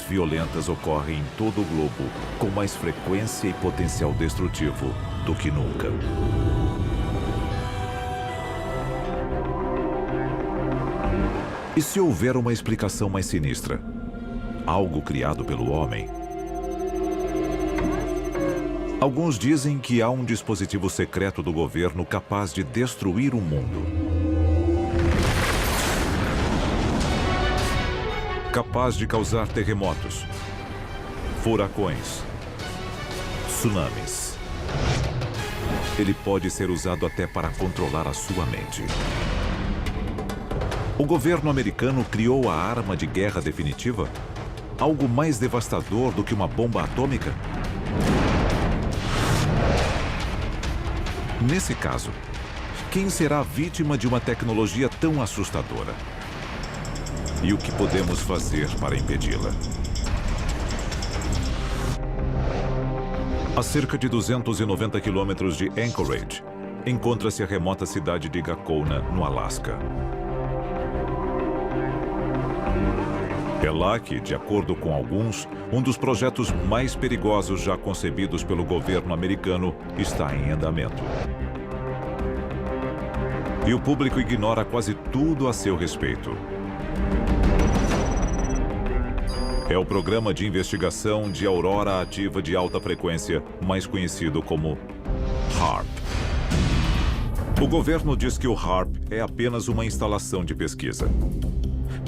violentas ocorrem em todo o globo, com mais frequência e potencial destrutivo do que nunca. E se houver uma explicação mais sinistra? Algo criado pelo homem? Alguns dizem que há um dispositivo secreto do governo capaz de destruir o mundo. Capaz de causar terremotos, furacões, tsunamis. Ele pode ser usado até para controlar a sua mente. O governo americano criou a arma de guerra definitiva? Algo mais devastador do que uma bomba atômica? Nesse caso, quem será vítima de uma tecnologia tão assustadora? E o que podemos fazer para impedi-la? A cerca de 290 quilômetros de Anchorage, encontra-se a remota cidade de Gakona, no Alasca. É lá que, de acordo com alguns, um dos projetos mais perigosos já concebidos pelo governo americano está em andamento. E o público ignora quase tudo a seu respeito. É o programa de investigação de aurora ativa de alta frequência, mais conhecido como HAARP. O governo diz que o HAARP é apenas uma instalação de pesquisa.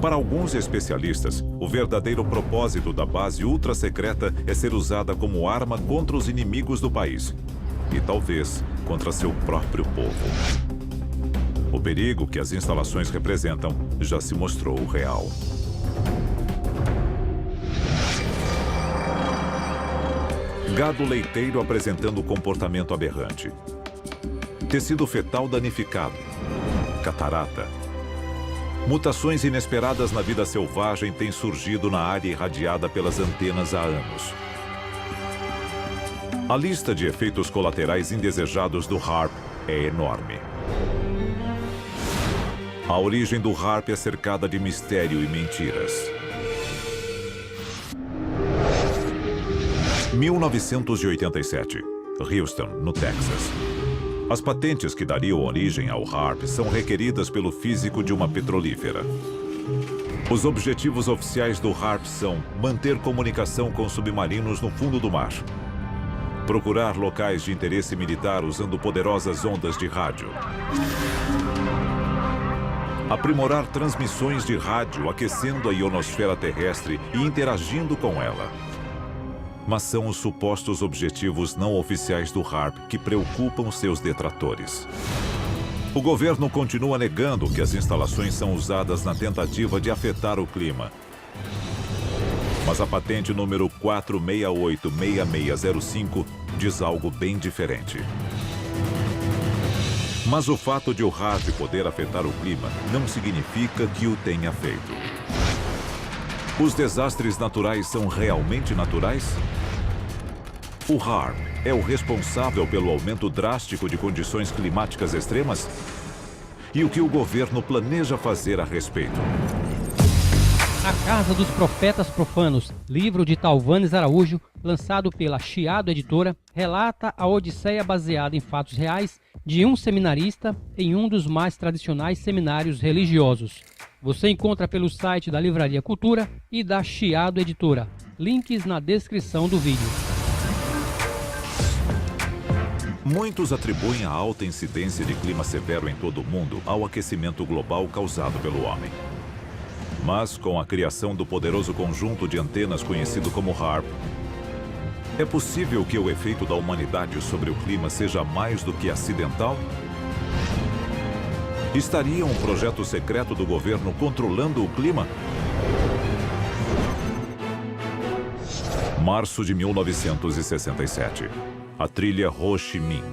Para alguns especialistas, o verdadeiro propósito da base ultra-secreta é ser usada como arma contra os inimigos do país e talvez contra seu próprio povo. O perigo que as instalações representam já se mostrou real. Gado leiteiro apresentando comportamento aberrante. Tecido fetal danificado. Catarata. Mutações inesperadas na vida selvagem têm surgido na área irradiada pelas antenas há anos. A lista de efeitos colaterais indesejados do HAARP é enorme. A origem do HAARP é cercada de mistério e mentiras. 1987, Houston, no Texas. As patentes que dariam origem ao HAARP são requeridas pelo físico de uma petrolífera. Os objetivos oficiais do HAARP são manter comunicação com submarinos no fundo do mar, procurar locais de interesse militar usando poderosas ondas de rádio, aprimorar transmissões de rádio aquecendo a ionosfera terrestre e interagindo com ela. Mas são os supostos objetivos não oficiais do HAARP que preocupam seus detratores. O governo continua negando que as instalações são usadas na tentativa de afetar o clima. Mas a patente número 4686605 diz algo bem diferente. Mas o fato de o HAARP poder afetar o clima não significa que o tenha feito. Os desastres naturais são realmente naturais? O HAARP é o responsável pelo aumento drástico de condições climáticas extremas? E o que o governo planeja fazer a respeito? A Casa dos Profetas Profanos, livro de Talvanes Araújo, lançado pela Chiado Editora, relata a odisseia baseada em fatos reais de um seminarista em um dos mais tradicionais seminários religiosos. Você encontra pelo site da Livraria Cultura e da Chiado Editora. Links na descrição do vídeo. Muitos atribuem a alta incidência de clima severo em todo o mundo ao aquecimento global causado pelo homem. Mas, com a criação do poderoso conjunto de antenas conhecido como HAARP, é possível que o efeito da humanidade sobre o clima seja mais do que acidental? Estaria um projeto secreto do governo controlando o clima? Março de 1967. A trilha Ho Chi Minh.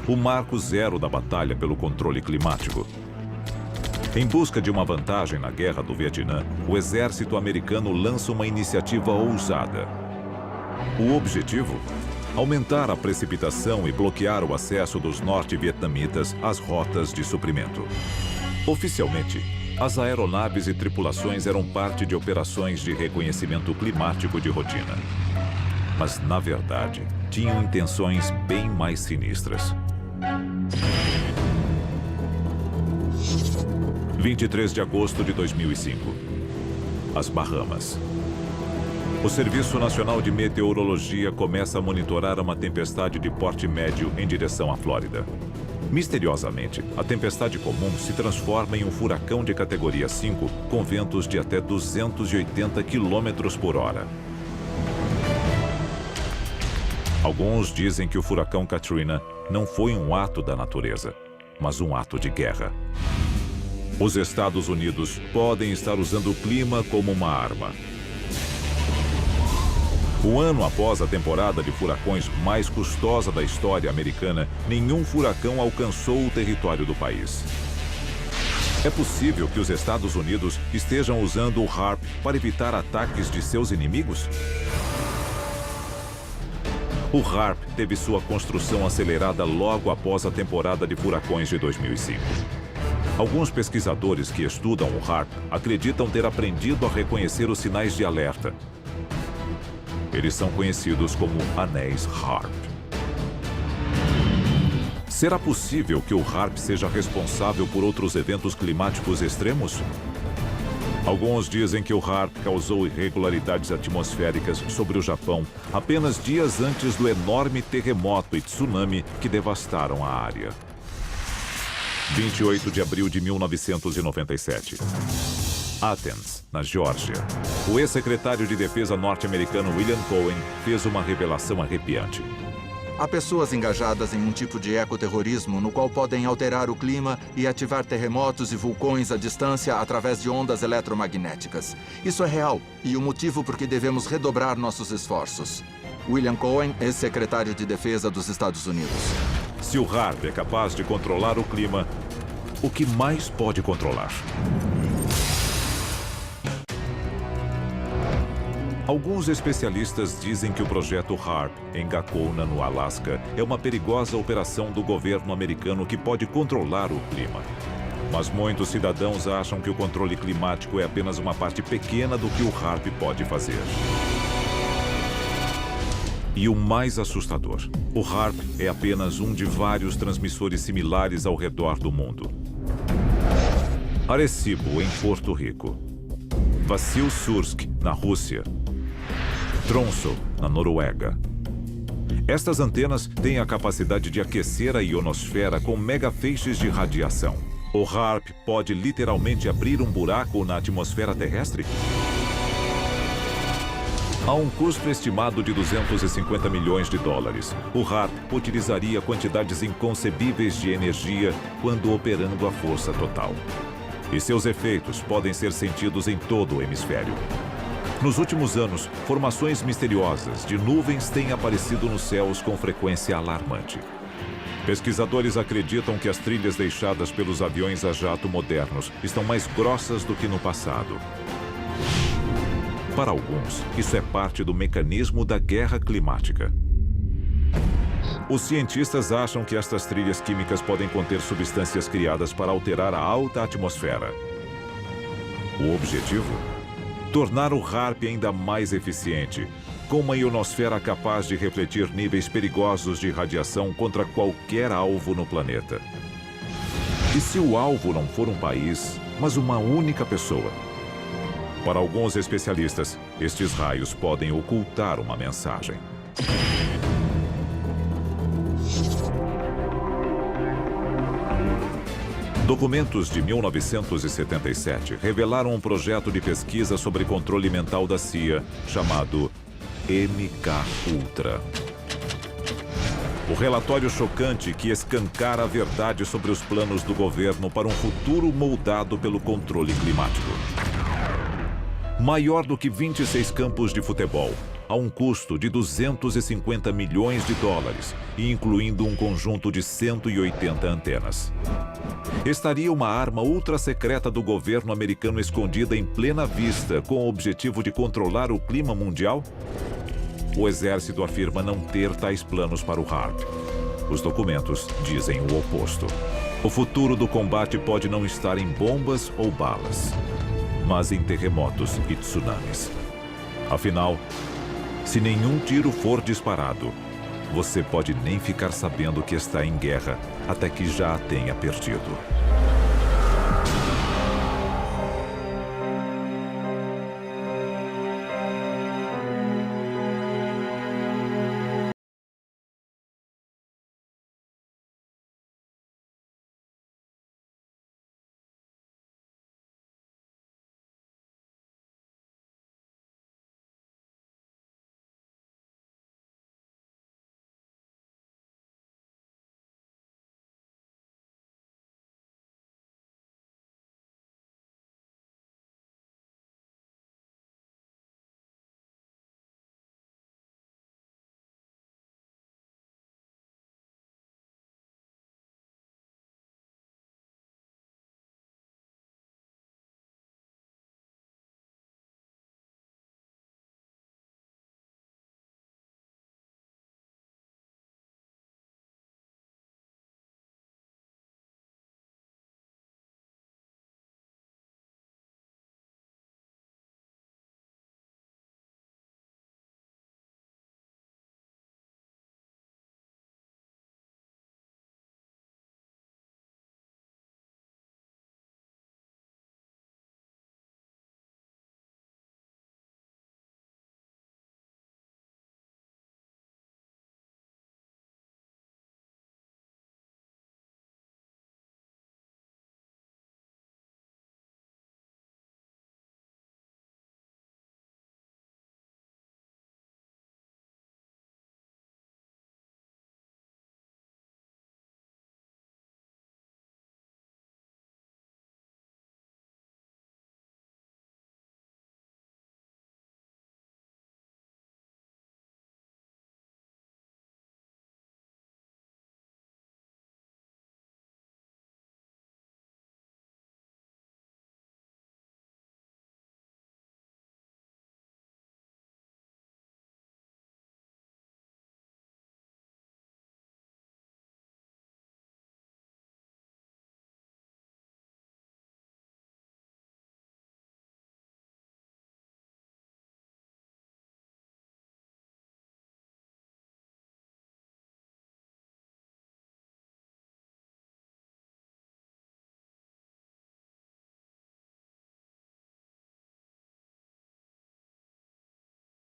O marco zero da batalha pelo controle climático. Em busca de uma vantagem na Guerra do Vietnã, o exército americano lança uma iniciativa ousada. O objetivo? Aumentar a precipitação e bloquear o acesso dos norte-vietnamitas às rotas de suprimento. Oficialmente, As aeronaves e tripulações eram parte de operações de reconhecimento climático de rotina. Mas, na verdade, tinham intenções bem mais sinistras. 23 de agosto de 2005. As Bahamas. O Serviço Nacional de Meteorologia começa a monitorar uma tempestade de porte médio em direção à Flórida. Misteriosamente, a tempestade comum se transforma em um furacão de categoria 5 com ventos de até 280 km por hora. Alguns dizem que o furacão Katrina não foi um ato da natureza, mas um ato de guerra. Os Estados Unidos podem estar usando o clima como uma arma. Um ano após a temporada de furacões mais custosa da história americana, nenhum furacão alcançou o território do país. É possível que os Estados Unidos estejam usando o HAARP para evitar ataques de seus inimigos? O HAARP teve sua construção acelerada logo após a temporada de furacões de 2005. Alguns pesquisadores que estudam o HAARP acreditam ter aprendido a reconhecer os sinais de alerta. Eles são conhecidos como anéis HAARP. Será possível que o HAARP seja responsável por outros eventos climáticos extremos? Alguns dizem que o HAARP causou irregularidades atmosféricas sobre o Japão apenas dias antes do enorme terremoto e tsunami que devastaram a área. 28 de abril de 1997. Athens, na Geórgia. O ex-secretário de Defesa norte-americano William Cohen fez uma revelação arrepiante. Há pessoas engajadas em um tipo de ecoterrorismo no qual podem alterar o clima e ativar terremotos e vulcões à distância através de ondas eletromagnéticas. Isso é real e o motivo por que devemos redobrar nossos esforços. William Cohen, ex-secretário de Defesa dos Estados Unidos. Se o HAARP é capaz de controlar o clima, o que mais pode controlar? Alguns especialistas dizem que o projeto HAARP, em Gakona, no Alasca, é uma perigosa operação do governo americano que pode controlar o clima. Mas muitos cidadãos acham que o controle climático é apenas uma parte pequena do que o HAARP pode fazer. E o mais assustador, o HAARP é apenas um de vários transmissores similares ao redor do mundo. Arecibo, em Porto Rico. Vassil-Sursk, na Rússia. Tromsø, na Noruega. Estas antenas têm a capacidade de aquecer a ionosfera com megafeixes de radiação. O HAARP pode literalmente abrir um buraco na atmosfera terrestre? A um custo estimado de 250 milhões de dólares, o HAARP utilizaria quantidades inconcebíveis de energia quando operando a força total. E seus efeitos podem ser sentidos em todo o hemisfério. Nos últimos anos, formações misteriosas de nuvens têm aparecido nos céus com frequência alarmante. Pesquisadores acreditam que as trilhas deixadas pelos aviões a jato modernos estão mais grossas do que no passado. Para alguns, isso é parte do mecanismo da guerra climática. Os cientistas acham que estas trilhas químicas podem conter substâncias criadas para alterar a alta atmosfera. O objetivo? Tornar o HAARP ainda mais eficiente, com uma ionosfera capaz de refletir níveis perigosos de radiação contra qualquer alvo no planeta. E se o alvo não for um país, mas uma única pessoa? Para alguns especialistas, estes raios podem ocultar uma mensagem. Documentos de 1977 revelaram um projeto de pesquisa sobre controle mental da CIA, chamado MK-Ultra. O relatório chocante que escancara a verdade sobre os planos do governo para um futuro moldado pelo controle climático. Maior do que 26 campos de futebol, a um custo de 250 milhões de dólares e incluindo um conjunto de 180 antenas. Estaria uma arma ultra-secreta do governo americano escondida em plena vista com o objetivo de controlar o clima mundial? O exército afirma não ter tais planos para o HAARP. Os documentos dizem o oposto. O futuro do combate pode não estar em bombas ou balas, mas em terremotos e tsunamis. Afinal, se nenhum tiro for disparado, você pode nem ficar sabendo que está em guerra até que já a tenha perdido.